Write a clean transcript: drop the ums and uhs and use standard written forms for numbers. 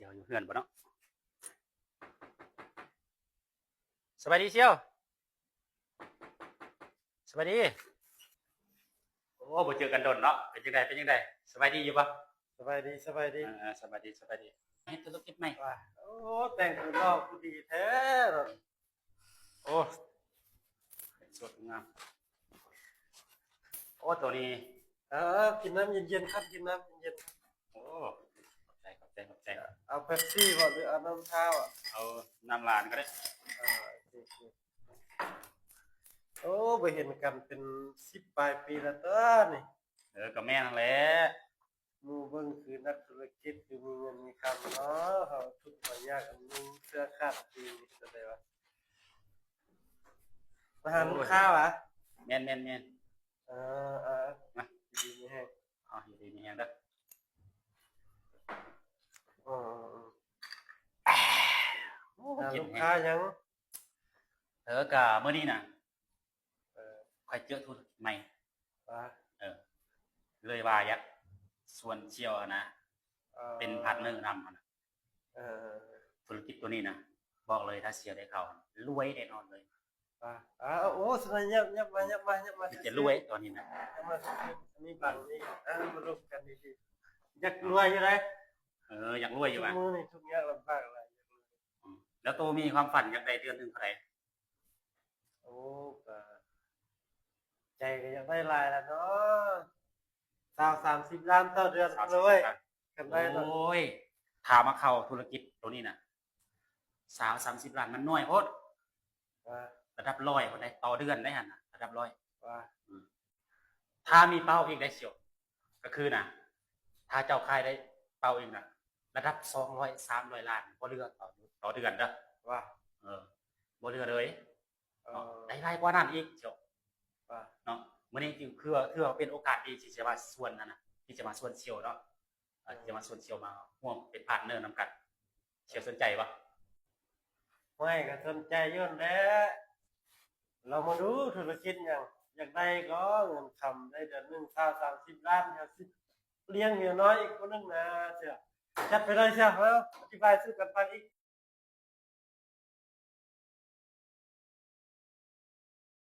สียวอยู่เฮือนบ่เนาะสบายดีเชียวสบายดีโอ้บ่เจอกันโดนเนาะเป็นจังไดเป็นจังไดสบายดีอยู่บ่สบายดีสบายดีสบายดีสบายดีเฮ็ดธุรกิจใหม่ว่าโอ้แต่งตัวรอบผู้ดีแท้เนาะโอ้สวยงามโอ้ตัวนี้กินน้ำเย็นๆครับกินน้ำเย็นโอ้ขอบใจๆเอาเป๊ปซี่บ่หรือเอาน้ำเท้าอ่ะเอาน้ำลานก็ได้โอเคโอ้ไปเห็นกันเป็น10 ปลายปีแล้วเต้อนี่ก็แม่นั่นแหละหมู่เบิ่งคือนักธุรกิจคือมีเงินมีคำเนาะเขาทุกข์ยากกันมีเสื้อขาดดีจะได้วะมาหาลูกค้าวะแม่นเออมาดีนี่ให้อยู่ดีมีแฮงเด้ออ๋อกิน ลูก แฮ ค้างยังก็มื้อนี้น่ะค่อยเจอธุรกิจใหม่ว่า เลยว่าอยากส่วนเชียวนะเป็นพาร์ทเนอร์นำนะธุรกิจตัวนี้นะบอกเลยถ้าเชียวได้เข้ารวยแน่นอนเลยโอ้สมัยยับมาจะรวยตอนนี้นะมานี่บังนี่มาลุกกันดีๆอยากรวยอยู่เลยอยากรวยอยู่อ่ะมือนี่ทุกอย่างลำบากอะไรแล้วตัวมีความฝันอยากได้เดือนหนึ่งเท่าไหร่โอ้ใจก็อยากได้ลายแล้วเนาะ30 ล้านต่อเดือนเลยกันได้โอ้ยถามมาเข้าธุรกิจตัวนี้นะ30 ล้านมันน้อยโพดระดับ100คนได้ต่อเดือนได้หันนะระดับ100ถ้ามีเป้าอีกได้เชียวก็คือนะถ้าเจ้าค่ายได้เป้าอีกนะระดับ200-300 ล้านบ่เรือต่อเดือนเด้อบ่เรือเลยได้หลายกว่านั้นอีกเชียวเนาะมื้อนี้คือเป็นโอกาสดีที่จะมาส่วนนั้นน่ะที่จะมาส่วนเชียวเนาะที่จะมาส่วนเชียวมาร่วมเป็นพาร์ทเนอร์นำกันเชียวสนใจบ่ไม่ก็สนใจอยู่แหล้วเรามาดูธุรกิจอย่างอยากได้ก็เงินคำได้เดือนหนึ่ง30 ล้านเลี้ยงเมียน้อยอีกคนนึงนะเสียจัดไปเลยเสียอธิบายสู้กันฟังอีก